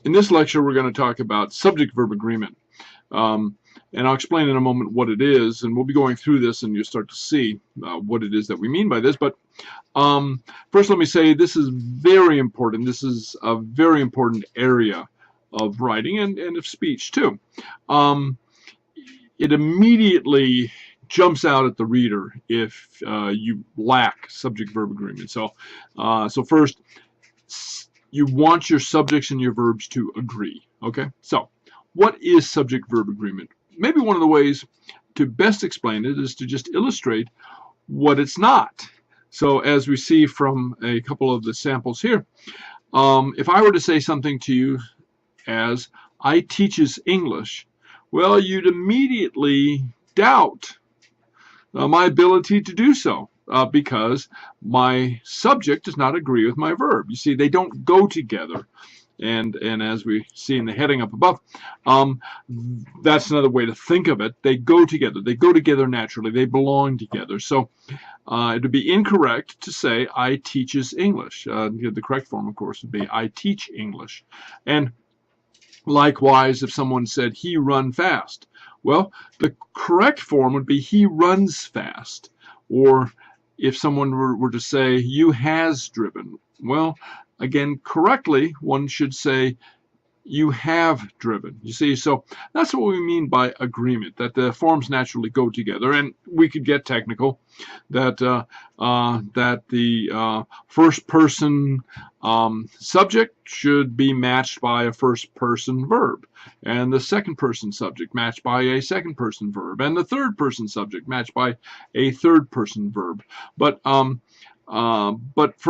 In this lecture, we're going to talk about subject-verb agreement. And I'll explain in a moment what it is, and we'll be going through this, and you'll start to see what it is that we mean by this. But first, let me say this is very important. This is a very important area of writing and of speech, too. It immediately jumps out at the reader if you lack subject-verb agreement. So first, you want your subjects and your verbs to agree. Okay, so what is subject-verb agreement? Maybe one of the ways to best explain it is to just illustrate what it's not. So as we see from a couple of the samples here, if I were to say something to you as, I teaches English, well, you'd immediately doubt my ability to do so. Because my subject does not agree with my verb. You see, they don't go together. And as we see in the heading up above, that's another way to think of it. They go together. They go together naturally. They belong together. So it would be incorrect to say, I teaches English. The correct form, of course, would be, I teach English. And likewise, if someone said, he run fast, well, the correct form would be, he runs fast. Or if someone were to say, you has driven, well, again, correctly, one should say, you have driven. You see, so that's what we mean by agreement, that the forms naturally go together. And we could get technical, that the first person subject should be matched by a first person verb, and the second person subject matched by a second person verb, and the third person subject matched by a third person verb. But for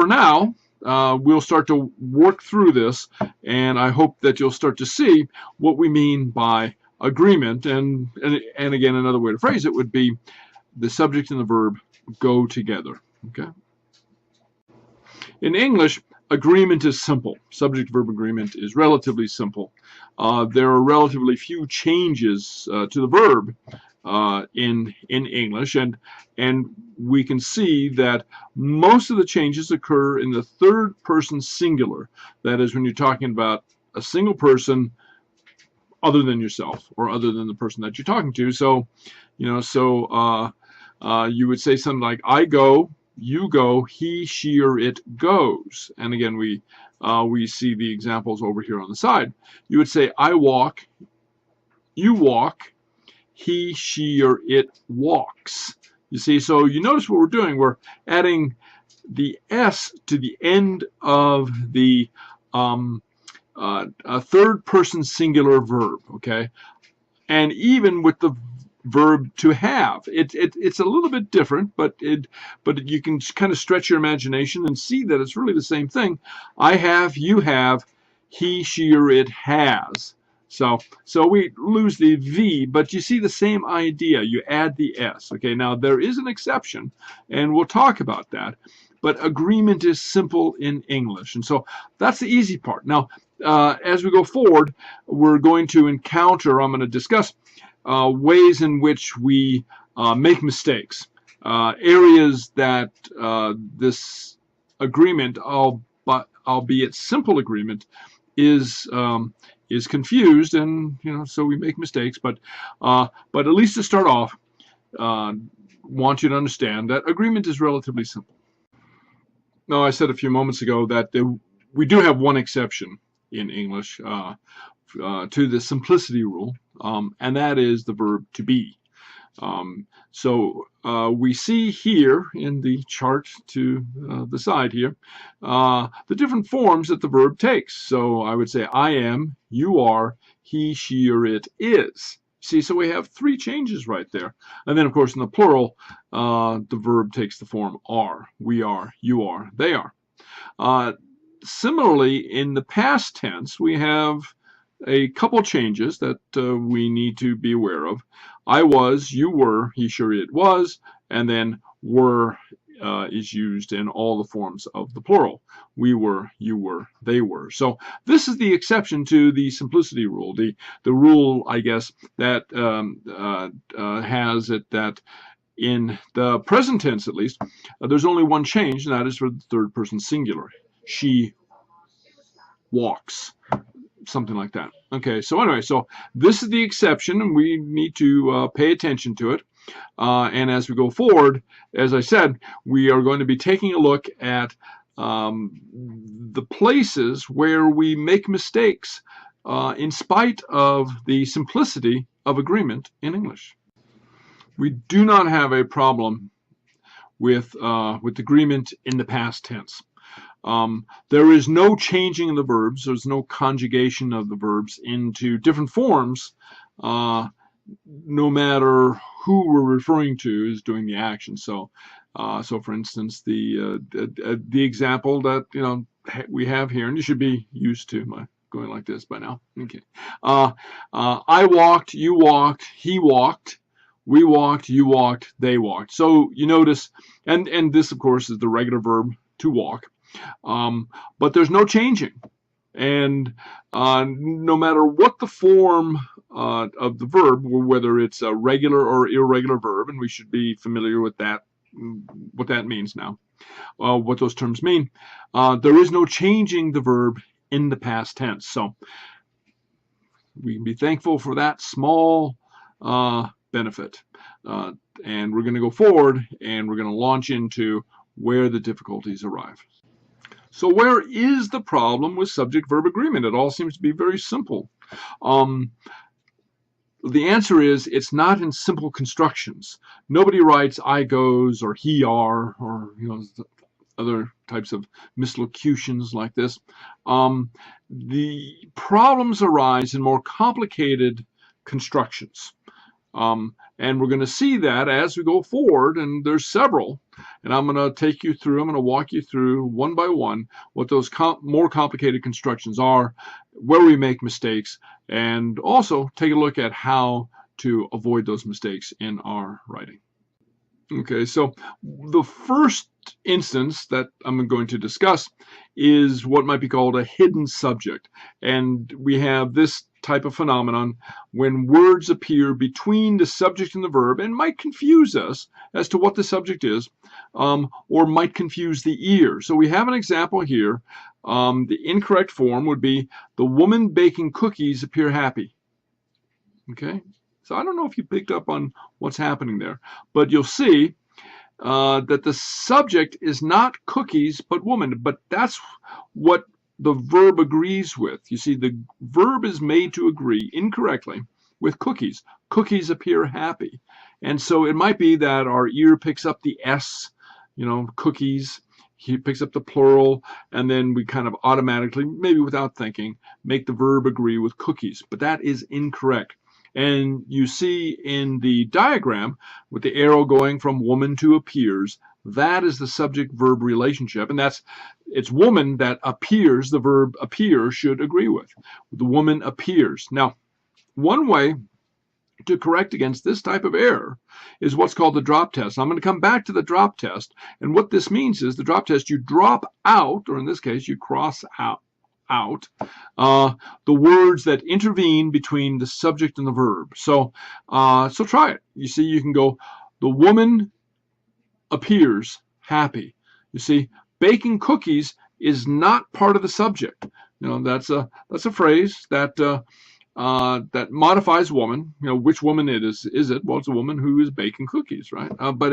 now, we'll start to work through this, and I hope that you'll start to see what we mean by agreement. And again, another way to phrase it would be the subject and the verb go together. Okay. In English, agreement is simple. Subject-verb agreement is relatively simple. There are relatively few changes to the verb in English, and we can see that most of the changes occur in the third person singular. That is, when you're talking about a single person other than yourself or other than the person that you're talking to. So, you would say something like, I go, you go, he, she, or it goes. And again, we see the examples over here on the side. You would say, I walk, you walk, he, she, or it walks. You see, so you notice what we're doing. We're adding the S to the end of the third person singular verb, okay? And even with the verb to have, it's a little bit different, but you can kind of stretch your imagination and see that it's really the same thing. I have, you have, he, she, or it has. So we lose the V, but you see the same idea. You add the S. Okay, now there is an exception, and we'll talk about that. But agreement is simple in English, and so that's the easy part. Now, as we go forward, we're going to encounter, I'm going to discuss ways in which we make mistakes, areas that this agreement, albeit simple agreement, is confused, and so we make mistakes. But at least to start off, want you to understand that agreement is relatively simple. Now, I said a few moments ago that we do have one exception in English to the simplicity rule, and that is the verb to be. So we see here in the chart to the side here the different forms that the verb takes. So I would say I am, you are, he, she, or it is. See, so we have three changes right there. And then, of course, in the plural, the verb takes the form are, we are, you are, they are. Similarly, in the past tense, we have a couple changes that we need to be aware of. I was, you were, he, she, it was, and then were is used in all the forms of the plural. We were, you were, they were. So this is the exception to the simplicity rule, the rule, I guess, that has it that in the present tense, at least, there's only one change, and that is for the third person singular. She walks. something like that. Okay, so anyway, so this is the exception, and we need to pay attention to it. And as we go forward, as I said, we are going to be taking a look at the places where we make mistakes in spite of the simplicity of agreement in English. We do not have a problem with agreement in the past tense. There is no changing of the verbs. There's no conjugation of the verbs into different forms, no matter who we're referring to is doing the action. So, for instance, the example that we have here, and you should be used to my going like this by now. Okay. I walked, you walked, he walked, we walked, you walked, they walked. So you notice, and this of course is the regular verb to walk, but there's no changing, and no matter what the form of the verb, whether it's a regular or irregular verb, and we should be familiar with that, what that means now, what those terms mean, there is no changing the verb in the past tense. So we can be thankful for that small benefit. And we're going to go forward and we're going to launch into where the difficulties arrive. So where is the problem with subject-verb agreement? It all seems to be very simple. The answer is it's not in simple constructions. Nobody writes I goes or he are or other types of mislocutions like this. The problems arise in more complicated constructions. And we're going to see that as we go forward, and there's several, and I'm going to take you through, I'm going to walk you through one by one what those more complicated constructions are, where we make mistakes, and also take a look at how to avoid those mistakes in our writing. Okay, so the first instance that I'm going to discuss is what might be called a hidden subject. And we have this type of phenomenon when words appear between the subject and the verb and might confuse us as to what the subject is, or might confuse the ear. So we have an example here. The incorrect form would be the woman baking cookies appear happy. Okay? So I don't know if you picked up on what's happening there, but you'll see that the subject is not cookies but woman, but that's what the verb agrees with. You see, the verb is made to agree incorrectly with cookies. Cookies appear happy. And so it might be that our ear picks up the S, cookies, he picks up the plural, and then we kind of automatically, maybe without thinking, make the verb agree with cookies. But that is incorrect. And you see in the diagram with the arrow going from woman to appears, that is the subject-verb relationship, and it's woman that appears, the verb appear should agree with. The woman appears. Now, one way to correct against this type of error is what's called the drop test. I'm going to come back to the drop test, and what this means is the drop test, you drop out, or in this case, you cross out the words that intervene between the subject and the verb. So try it. You see, you can go, the woman appears happy. You see, baking cookies is not part of the subject. That's a phrase that that modifies woman. Which woman it is it? Well, it's a woman who is baking cookies, right? But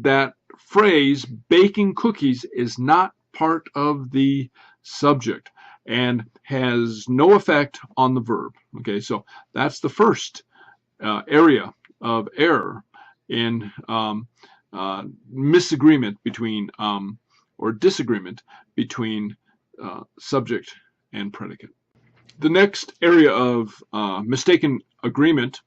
that phrase baking cookies is not part of the subject and has no effect on the verb. Okay, so that's the first area of error in misagreement between or disagreement between subject and predicate. The next area of mistaken agreement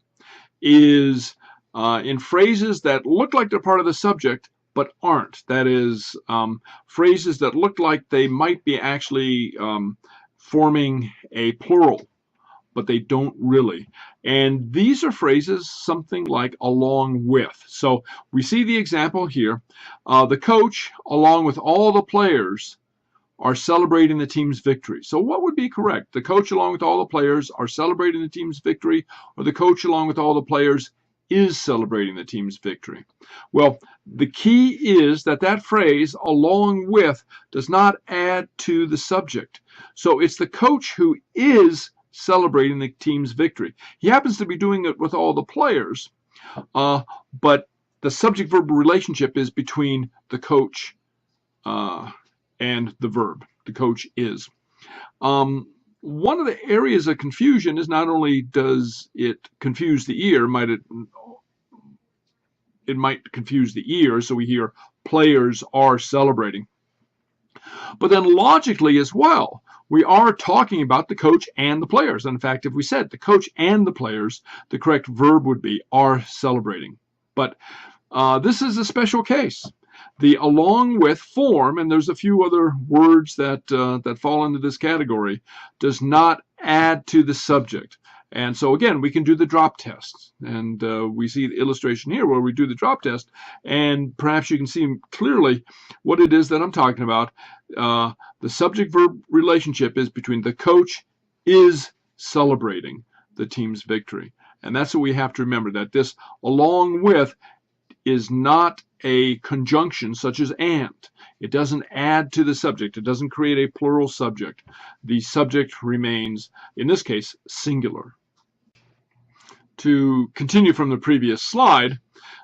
is in phrases that look like they're part of the subject but aren't. That is, phrases that look like they might be actually forming a plural, but they don't really. And these are phrases something like along with. So we see the example here. The coach, along with all the players, are celebrating the team's victory. So what would be correct? The coach, along with all the players, are celebrating the team's victory, or the coach, along with all the players, is celebrating the team's victory. Well, the key is that that phrase, along with, does not add to the subject. So it's the coach who is celebrating the team's victory. He happens to be doing it with all the players, but the subject-verb relationship is between the coach and the verb. The coach is. One of the areas of confusion is not only does it confuse the ear, it might confuse the ear, so we hear players are celebrating. But then logically as well, we are talking about the coach and the players. And in fact, if we said the coach and the players, the correct verb would be are celebrating. But this is a special case. The along with form, and there's a few other words that fall into this category, does not add to the subject. And so again, we can do the drop test. And we see the illustration here where we do the drop test, and perhaps you can see clearly what it is that I'm talking about. The subject-verb relationship is between the coach is celebrating the team's victory. And that's what we have to remember, that this along with is not a conjunction such as and. It doesn't add to the subject. It doesn't create a plural subject. The subject remains, in this case, singular. To continue from the previous slide,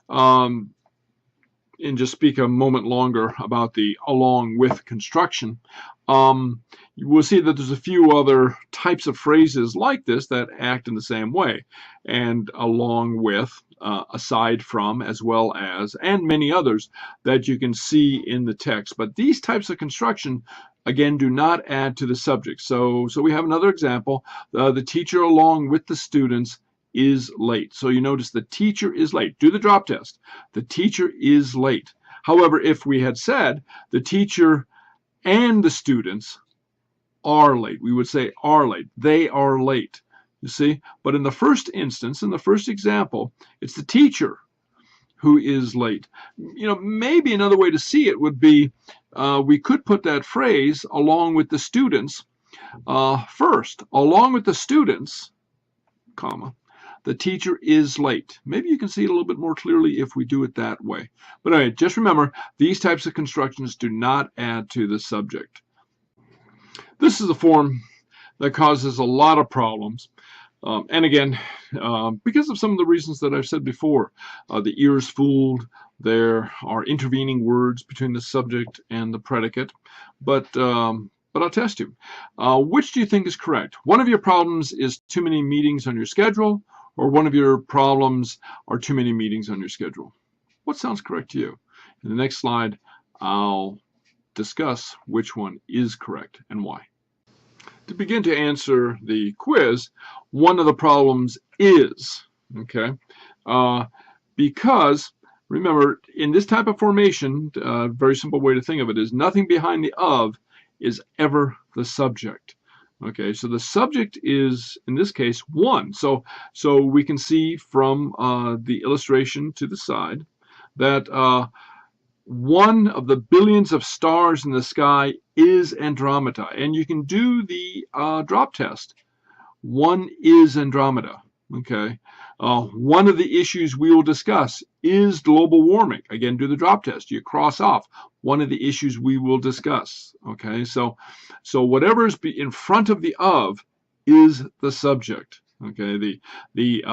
and just speak a moment longer about the along with construction, we'll see that there's a few other types of phrases like this that act in the same way. And along with, aside from, as well as, and many others that you can see in the text. But these types of construction, again, do not add to the subject. So we have another example. The teacher along with the students is late. So you notice the teacher is late. Do the drop test. The teacher is late. However, if we had said the teacher and the students are late, we would say are late. They are late. You see? But in the first instance, in the first example, it's the teacher who is late. You know, maybe another way to see it would be we could put that phrase along with the students first. Along with the students, comma, the teacher is late. Maybe you can see it a little bit more clearly if we do it that way. But anyway, just remember, these types of constructions do not add to the subject. This is a form that causes a lot of problems. And again, because of some of the reasons that I've said before, the ear is fooled. There are intervening words between the subject and the predicate. But I'll test you. Which do you think is correct? One of your problems is too many meetings on your schedule, or one of your problems are too many meetings on your schedule? What sounds correct to you? In the next slide, I'll discuss which one is correct and why. To begin to answer the quiz, one of the problems is, okay, because remember, in this type of formation, a very simple way to think of it is nothing behind the of is ever the subject. Okay, so the subject is, in this case, one. So we can see from the illustration to the side that one of the billions of stars in the sky is Andromeda. And you can do the drop test. One is Andromeda. Okay. One of the issues we will discuss is global warming. Again, do the drop test. You cross off one of the issues we will discuss. Okay. So whatever is in front of the of is the subject. Okay, the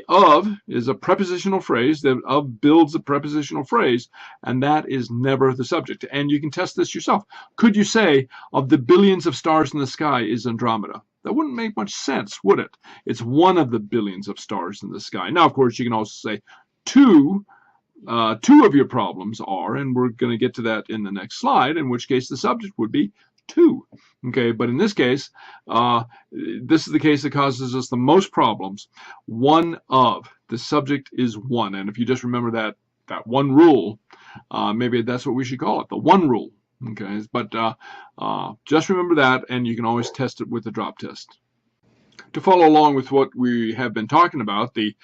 of is a prepositional phrase. The of builds a prepositional phrase, and that is never the subject. And you can test this yourself. Could you say of the billions of stars in the sky is Andromeda? That wouldn't make much sense, would it? It's one of the billions of stars in the sky. Now, of course, you can also say two of your problems are, and we're going to get to that in the next slide, in which case the subject would be two. Okay, but in this case, this is the case that causes us the most problems. One of, the subject is one. And if you just remember that one rule, maybe that's what we should call it, the one rule. Okay, but just remember that, and you can always test it with the drop test. To follow along with what we have been talking about, the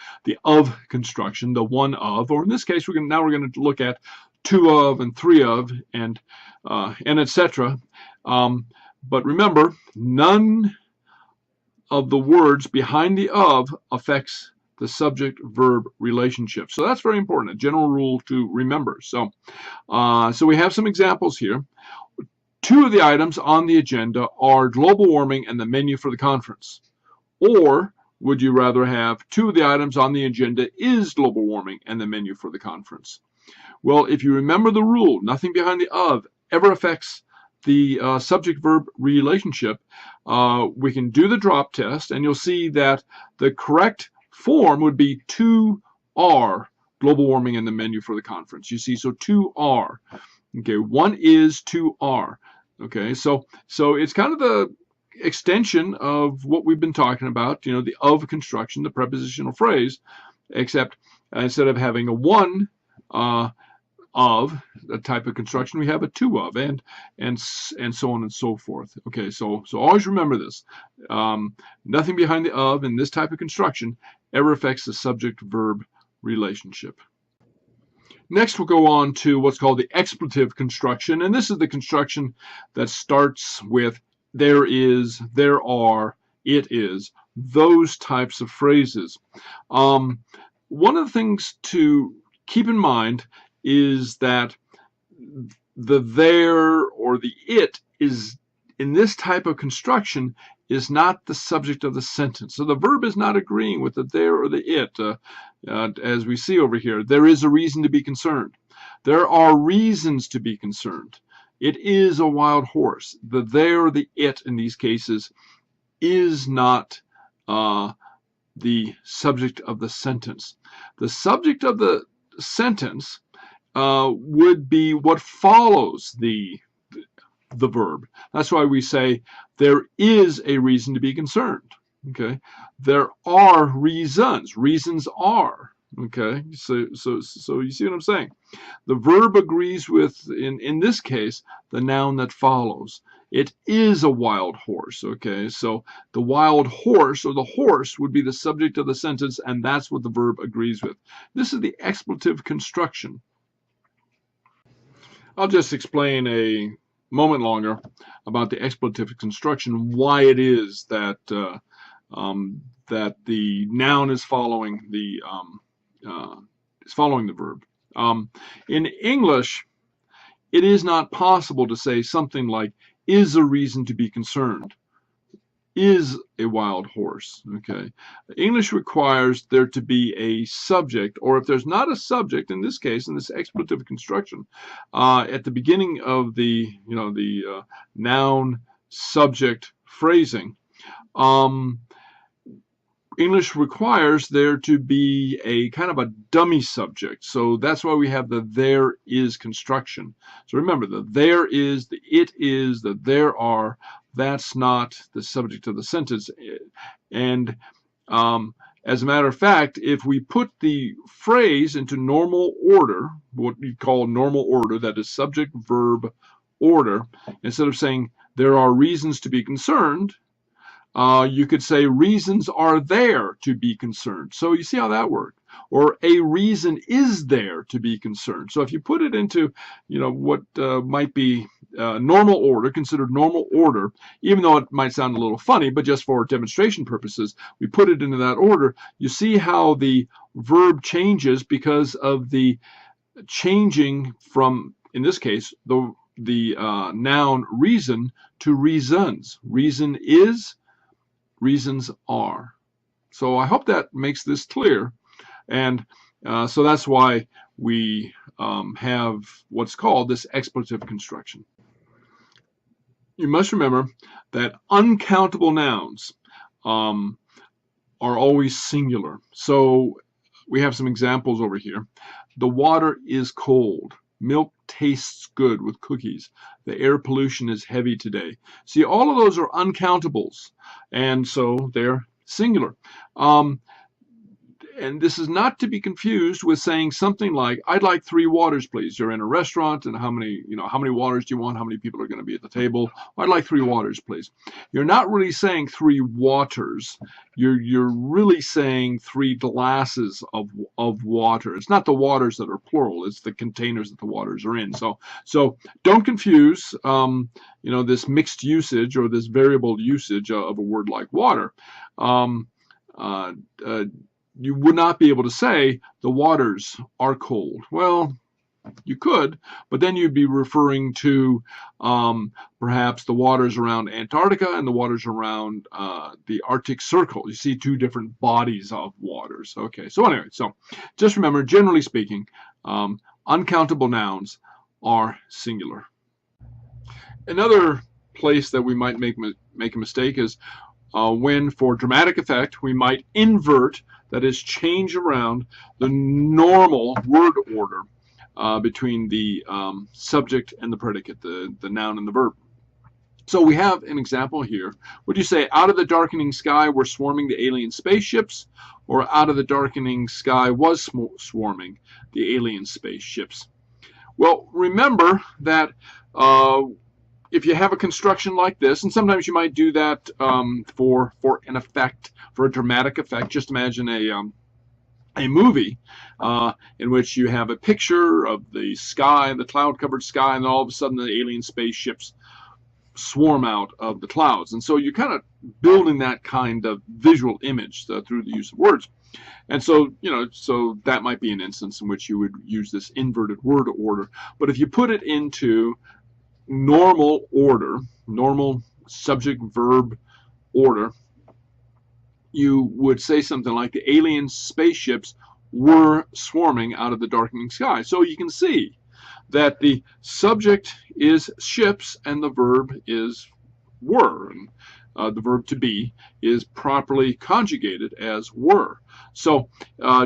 of construction, the one of, or in this case, we're going to look at two of and three of, and etc. But remember, none of the words behind the of affects the subject-verb relationship. So that's very important, a general rule to remember. So, so we have some examples here. Two of the items on the agenda are global warming and the menu for the conference. Or would you rather have two of the items on the agenda is global warming and the menu for the conference? Well, if you remember the rule, nothing behind the of ever affects the subject-verb relationship, we can do the drop test, and you'll see that the correct form would be to are global warming and the menu for the conference. You see, so to are. Okay, one is, two are. Okay, so it's kind of the extension of what we've been talking about, you know, the of construction, the prepositional phrase, except instead of having a one of a type of construction, we have a to of, and so on and so forth. Okay, so always remember this. Nothing behind the of in this type of construction ever affects the subject-verb relationship. Next, we'll go on to what's called the expletive construction, and this is the construction that starts with there is, there are, it is, those types of phrases. One of the things to keep in mind is that the there or the it is, in this type of construction, is not the subject of the sentence. So the verb is not agreeing with the there or the it. As we see over here, there is a reason to be concerned. There are reasons to be concerned. It is a wild horse. The there or the it in these cases is not the subject of the sentence. The subject of the sentence would be what follows the verb. That's why we say there is a reason to be concerned. Okay, there are reasons. Reasons are. Okay, so you see what I'm saying? The verb agrees with, in this case, the noun that follows. It is a wild horse. Okay, so the wild horse or the horse would be the subject of the sentence, and that's what the verb agrees with. This is the expletive construction. I'll just explain a moment longer about the expletive construction, why it is that that the noun is following the verb. In English, it is not possible to say something like is a reason to be concerned, is a wild horse. Okay, English requires there to be a subject, or if there's not a subject, in this case, in this expletive construction, at the beginning of the noun subject phrasing, English requires there to be a kind of a dummy subject. So that's why we have the there is construction. So remember, the there is, the it is, the there are, that's not the subject of the sentence. And as a matter of fact, if we put the phrase into normal order, what we call normal order, that is subject verb order, instead of saying there are reasons to be concerned, you could say reasons are there to be concerned. So you see how that worked. Or a reason is there to be concerned. So if you put it into, what might be normal order, considered normal order, even though it might sound a little funny, but just for demonstration purposes, we put it into that order. You see how the verb changes because of the changing from, in this case, the noun reason to reasons. Reason is, reasons are. So I hope that makes this clear. And so that's why we have what's called this expletive construction. You must remember that uncountable nouns are always singular. So we have some examples over here. The water is cold. Milk tastes good with cookies. The air pollution is heavy today. See, all of those are uncountables, and so they're singular. And this is not to be confused with saying something like, I'd like 3 waters, please. You're in a restaurant, and how many waters do you want? How many people are going to be at the table? I'd like 3 waters, please. You're not really saying 3 waters. You're really saying 3 glasses of water. It's not the waters that are plural. It's the containers that the waters are in. So don't confuse, this mixed usage or this variable usage of a word like water. you would not be able to say the waters are cold. Well, you could, but then you'd be referring to perhaps the waters around Antarctica and the waters around the Arctic Circle. You see two different bodies of waters. Okay, so anyway, so just remember, generally speaking, uncountable nouns are singular. Another place that we might make a mistake is when, for dramatic effect, we might invert, that is, change around the normal word order between the subject and the predicate, the noun and the verb. So we have an example here. Would you say, out of the darkening sky were swarming the alien spaceships, or out of the darkening sky was swarming the alien spaceships? Well, remember that if you have a construction like this, and sometimes you might do that for an effect, for a dramatic effect. Just imagine a movie in which you have a picture of the sky, the cloud-covered sky, and all of a sudden the alien spaceships swarm out of the clouds. And so you're kind of building that kind of visual image through the use of words. And so, so that might be an instance in which you would use this inverted word order. But if you put it into normal order, normal subject-verb order, you would say something like the alien spaceships were swarming out of the darkening sky. So you can see that the subject is ships and the verb is were. And the verb to be is properly conjugated as were. So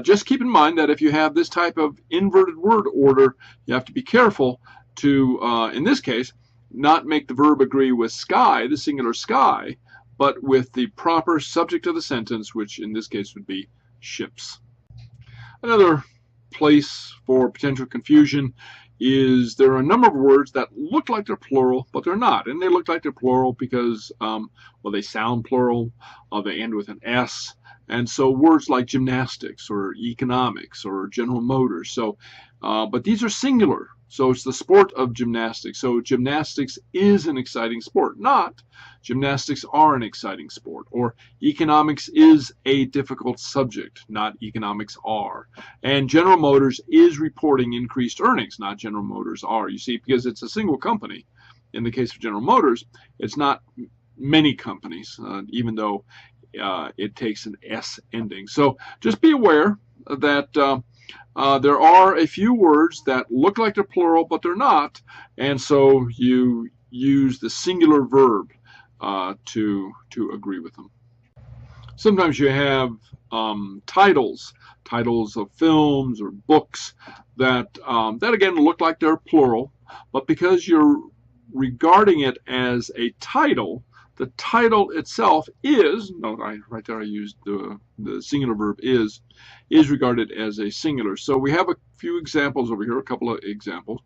just keep in mind that if you have this type of inverted word order, you have to be careful to, in this case, not make the verb agree with sky, the singular sky, but with the proper subject of the sentence, which in this case would be ships. Another place for potential confusion is there are a number of words that look like they're plural, but they're not. And they look like they're plural because, well, they sound plural, they end with an S. And so words like gymnastics or economics or General Motors. So, but these are singular. So it's the sport of gymnastics. So gymnastics is an exciting sport, not gymnastics are an exciting sport. Or economics is a difficult subject, not economics are. And General Motors is reporting increased earnings, not General Motors are. You see, because it's a single company. In the case of General Motors, it's not many companies, even though it takes an S ending. So just be aware that there are a few words that look like they're plural, but they're not, and so you use the singular verb to agree with them. Sometimes you have titles of films or books that again look like they're plural, but because you're regarding it as a title, the title itself is, right there I used the singular verb is regarded as a singular. So we have a few examples over here, a couple of examples.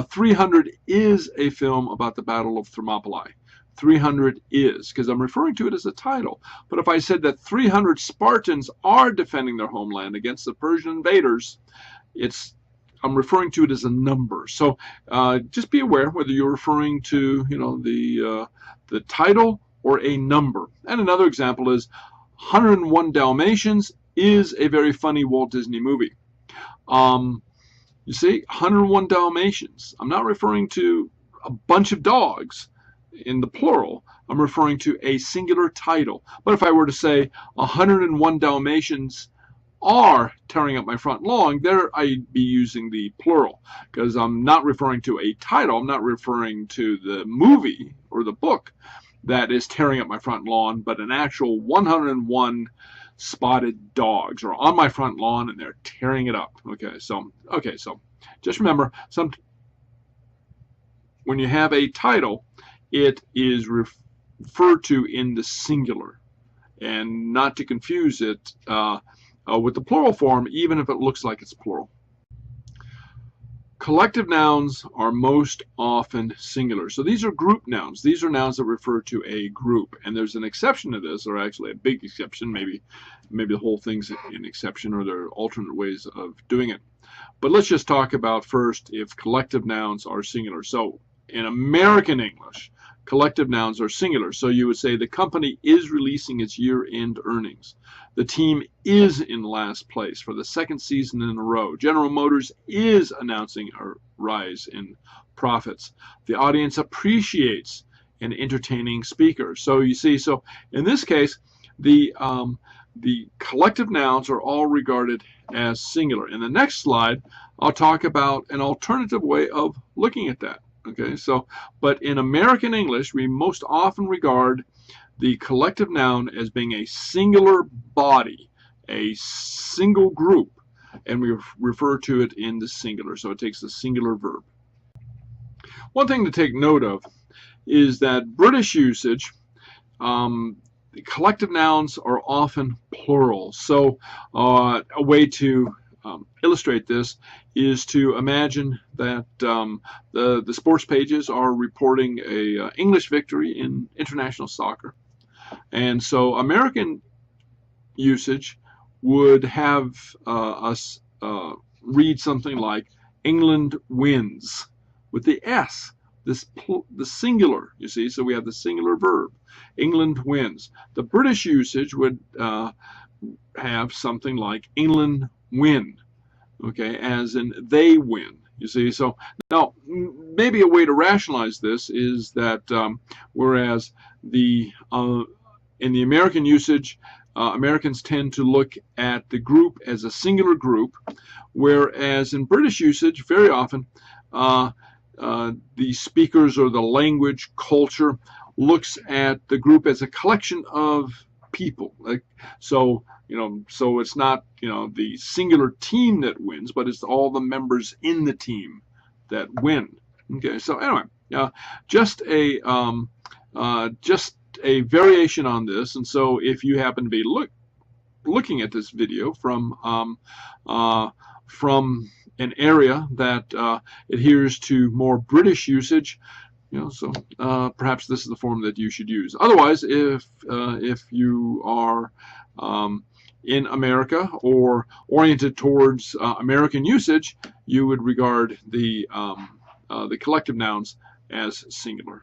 300 is a film about the Battle of Thermopylae. 300 is, because I'm referring to it as a title. But if I said that 300 Spartans are defending their homeland against the Persian invaders, I'm referring to it as a number. So just be aware whether you're referring to the title or a number. And another example is 101 Dalmatians is a very funny Walt Disney movie. You see, 101 Dalmatians. I'm not referring to a bunch of dogs in the plural. I'm referring to a singular title. But if I were to say 101 Dalmatians are tearing up my front lawn, there I'd be using the plural because I'm not referring to a title. I'm not referring to the movie or the book that is tearing up my front lawn, but an actual 101 spotted dogs are on my front lawn and they're tearing it up. Okay, so just remember, when you have a title, it is referred to in the singular, and not to confuse it with the plural form, even if it looks like it's plural. Collective nouns are most often singular. So these are group nouns. These are nouns that refer to a group. And there's an exception to this, or actually a big exception. Maybe the whole thing's an exception, or there are alternate ways of doing it. But let's just talk about first if collective nouns are singular. So in American English, collective nouns are singular. So you would say the company is releasing its year-end earnings. The team is in last place for the second season in a row. General Motors is announcing a rise in profits. The audience appreciates an entertaining speaker. So you see, so in this case, the collective nouns are all regarded as singular. In the next slide, I'll talk about an alternative way of looking at that. Okay, so, but in American English, we most often regard the collective noun as being a singular body, a single group, and we refer to it in the singular. So it takes a singular verb. One thing to take note of is that British usage, the collective nouns are often plural. So a way to illustrate this is to imagine that the sports pages are reporting a English victory in international soccer. And so American usage would have us read something like England wins with the S, the singular, you see, so we have the singular verb. England wins. The British usage would have something like England win, okay, as in they win, you see. So now maybe a way to rationalize this is that whereas in the American usage, Americans tend to look at the group as a singular group, whereas in British usage, very often the speakers or the language culture looks at the group as a collection of people. Like, so so it's not the singular team that wins, but it's all the members in the team that win. Okay, so anyway, just a variation on this. And so if you happen to be looking at this video from an area that adheres to more British usage, so perhaps this is the form that you should use. Otherwise, if you are in America or oriented towards American usage, you would regard the collective nouns as singular.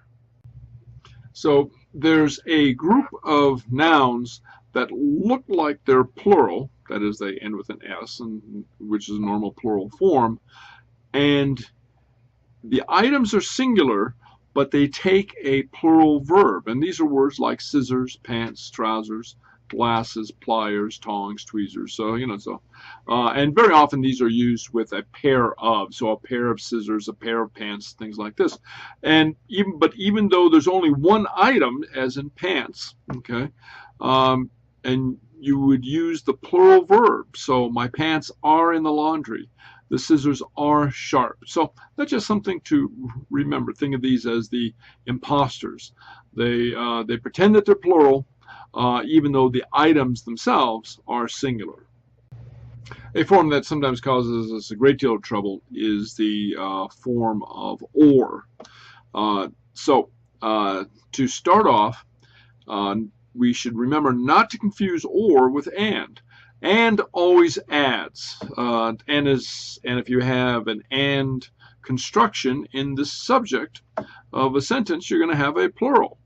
So there's a group of nouns that look like they're plural, that is, they end with an S, which is a normal plural form, and the items are singular, but they take a plural verb, and these are words like scissors, pants, trousers, glasses, pliers, tongs, tweezers. So and very often these are used with a pair of, so a pair of scissors, a pair of pants, things like this. And even though there's only one item, as in pants, okay, and you would use the plural verb. So my pants are in the laundry. The scissors are sharp. So that's just something to remember. Think of these as the imposters. They pretend that they're plural, even though the items themselves are singular. A form that sometimes causes us a great deal of trouble is the form of or. So to start off, we should remember not to confuse or with and. And always adds. And if you have an and construction in the subject of a sentence, you're going to have a plural.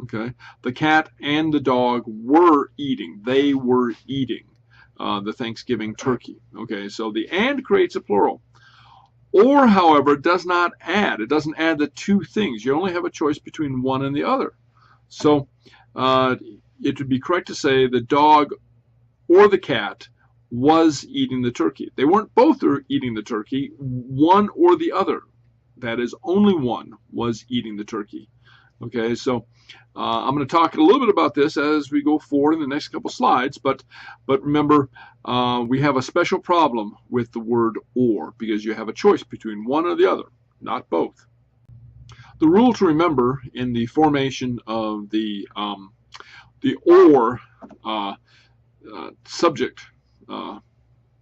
Okay, the cat and the dog were eating. They were eating the Thanksgiving turkey. Okay, so the and creates a plural. Or, however, does not add. It doesn't add the two things. You only have a choice between one and the other. So it would be correct to say the dog or the cat was eating the turkey. They weren't both eating the turkey. One or the other, that is, only one, was eating the turkey. Okay, so I'm going to talk a little bit about this as we go forward in the next couple slides, but remember, we have a special problem with the word or, because you have a choice between one or the other, not both. The rule to remember in the formation of the or subject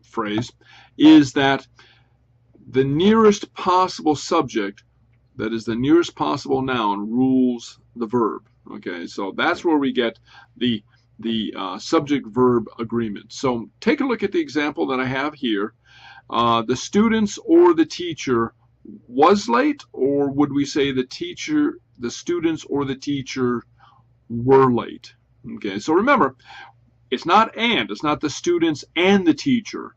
phrase is that the nearest possible subject, that is the nearest possible noun, rules the verb. Okay, so that's where we get the subject-verb agreement. So take a look at the example that I have here. The students or the teacher was late, or would we say the the students or the teacher were late. Okay, so remember, it's not and. It's not the students and the teacher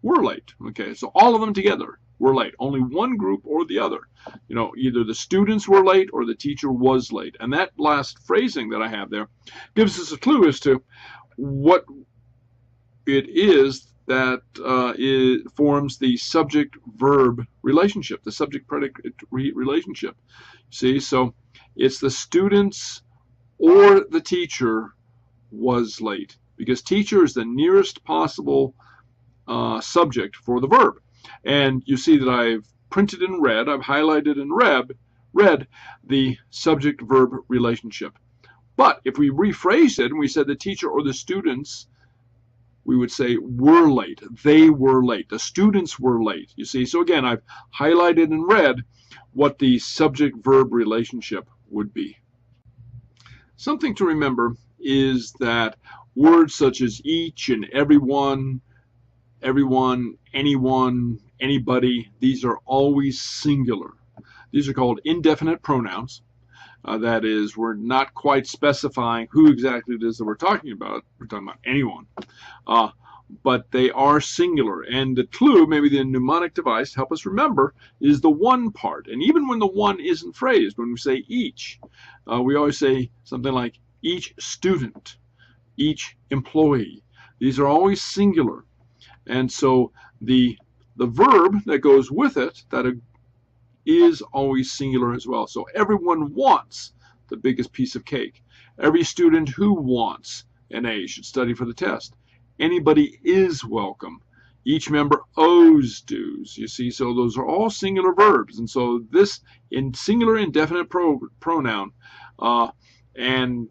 were late. Okay, so all of them together were late. Only one group or the other. You know, either the students were late or the teacher was late. And that last phrasing that I have there gives us a clue as to what it is that it forms the subject-verb relationship, the subject-predicate relationship. See, so it's the students or the teacher was late, because teacher is the nearest possible subject for the verb. And you see that I've printed in red, I've highlighted in red the subject-verb relationship. But if we rephrased it and we said the teacher or the students, we would say were late. They were late. The students were late. You see, so again, I've highlighted in red what the subject-verb relationship would be. Something to remember is that words such as each and everyone, anyone, anybody, these are always singular. These are called indefinite pronouns. That is, we're not quite specifying who exactly it is that we're talking about. We're talking about anyone. But they are singular. And the clue, maybe the mnemonic device to help us remember, is the one part. And even when the one isn't phrased, when we say each, we always say something like each student, each employee. These are always singular. And so the verb that goes with it, that is always singular as well. So everyone wants the biggest piece of cake. Every student who wants an A should study for the test. Anybody is welcome. Each member owes dues. You see, so those are all singular verbs. And so this in singular indefinite pronoun, and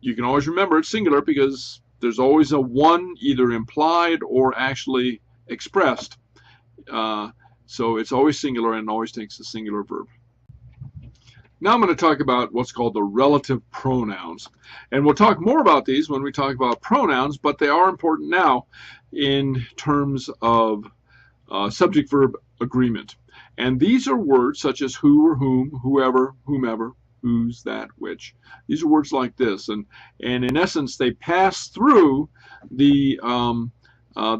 you can always remember it's singular because there's always a one either implied or actually expressed. So it's always singular and always takes a singular verb. Now I'm going to talk about what's called the relative pronouns. And we'll talk more about these when we talk about pronouns, but they are important now in terms of subject-verb agreement. And these are words such as who or whom, whoever, whomever, whose, that, which. These are words like this. And in essence, they pass through the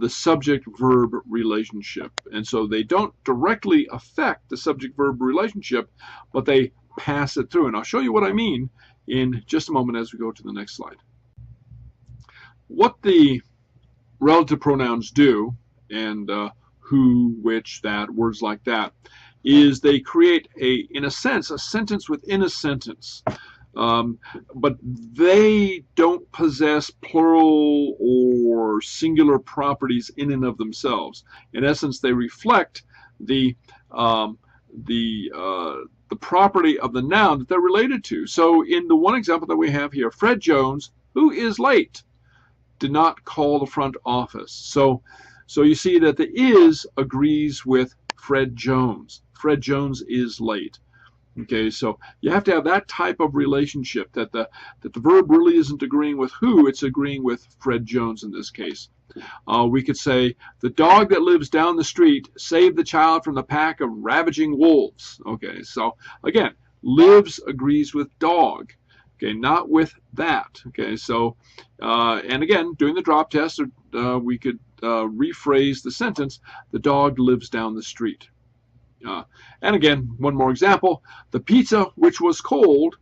subject-verb relationship. And so they don't directly affect the subject-verb relationship, but they pass it through. And I'll show you what I mean in just a moment as we go to the next slide. What the relative pronouns do, and who, which, that, words like that, is they create in a sense, a sentence within a sentence. But they don't possess plural or singular properties in and of themselves. In essence, they reflect the property of the noun that they're related to. So in the one example that we have here, Fred Jones, who is late, did not call the front office. So you see that the is agrees with Fred Jones. Fred Jones is late. Okay, so you have to have that type of relationship, that the verb really isn't agreeing with who, it's agreeing with Fred Jones in this case. We could say, the dog that lives down the street saved the child from the pack of ravaging wolves. Okay, so again, lives agrees with dog. Okay, not with that. Okay, so, and again, doing the drop test, we could rephrase the sentence, the dog lives down the street. And again, one more example, the pizza, which was cold,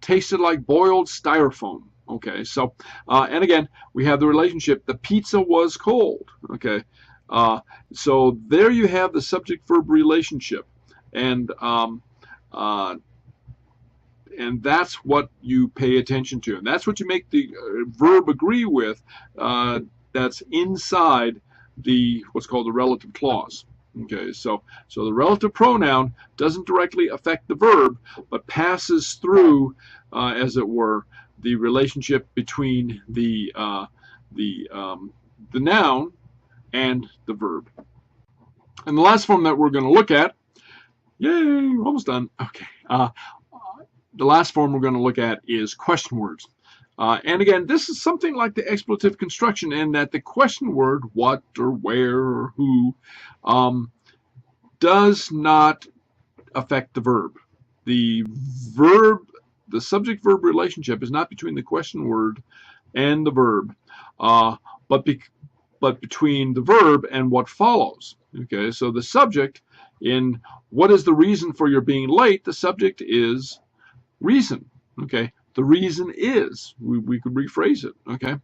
tasted like boiled styrofoam. Okay, so, and again, we have the relationship, the pizza was cold. Okay, so there you have the subject-verb relationship. And that's what you pay attention to. And that's what you make the verb agree with, that's inside what's called the relative clause. Okay, so the relative pronoun doesn't directly affect the verb, but passes through, as it were, the relationship between the noun and the verb. And the last form that we're going to look at, yay, we're almost done. Okay, the last form we're going to look at is question words. And again, this is something like the expletive construction in that the question word, what or where or who, does not affect the verb. the subject-verb relationship is not between the question word and the verb, but between the verb and what follows. Okay, so the subject in what is the reason for your being late? The subject is reason. Okay, the reason is, we could rephrase it. Okay,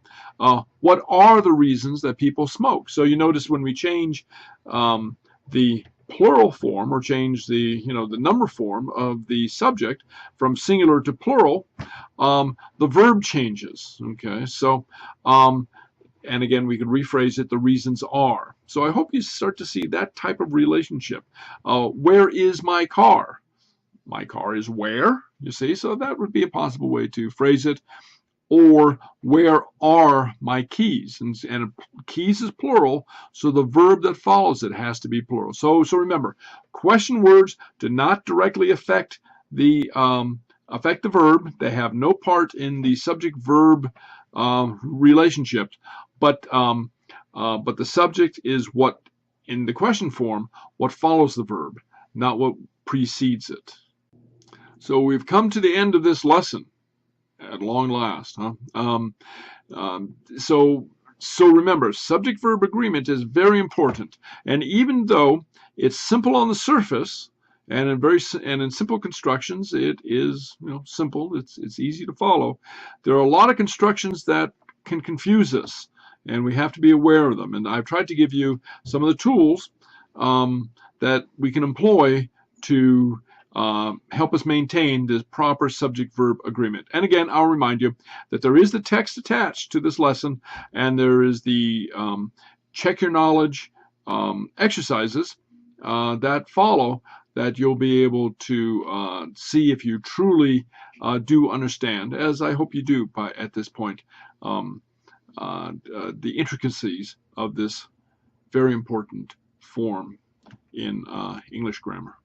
what are the reasons that people smoke? So you notice when we change the plural form, or change the the number form of the subject from singular to plural, the verb changes. Okay, so and again, we could rephrase it, the reasons are. So I hope you start to see that type of relationship. Where is my car? My car is where, you see, so that would be a possible way to phrase it. Or where are my keys? And keys is plural, so the verb that follows it has to be plural. So remember, question words do not directly affect the verb. They have no part in the subject-verb relationship, but the subject is what, in the question form, what follows the verb, not what precedes it. So we've come to the end of this lesson at long last. So remember, subject-verb agreement is very important, and even though it's simple on the surface, and in simple constructions, it is simple. It's easy to follow. There are a lot of constructions that can confuse us, and we have to be aware of them. And I've tried to give you some of the tools that we can employ to help us maintain this proper subject-verb agreement. And again, I'll remind you that there is the text attached to this lesson, and there is the check your knowledge exercises that follow, that you'll be able to see if you truly do understand, as I hope you do at this point, the intricacies of this very important form in English grammar.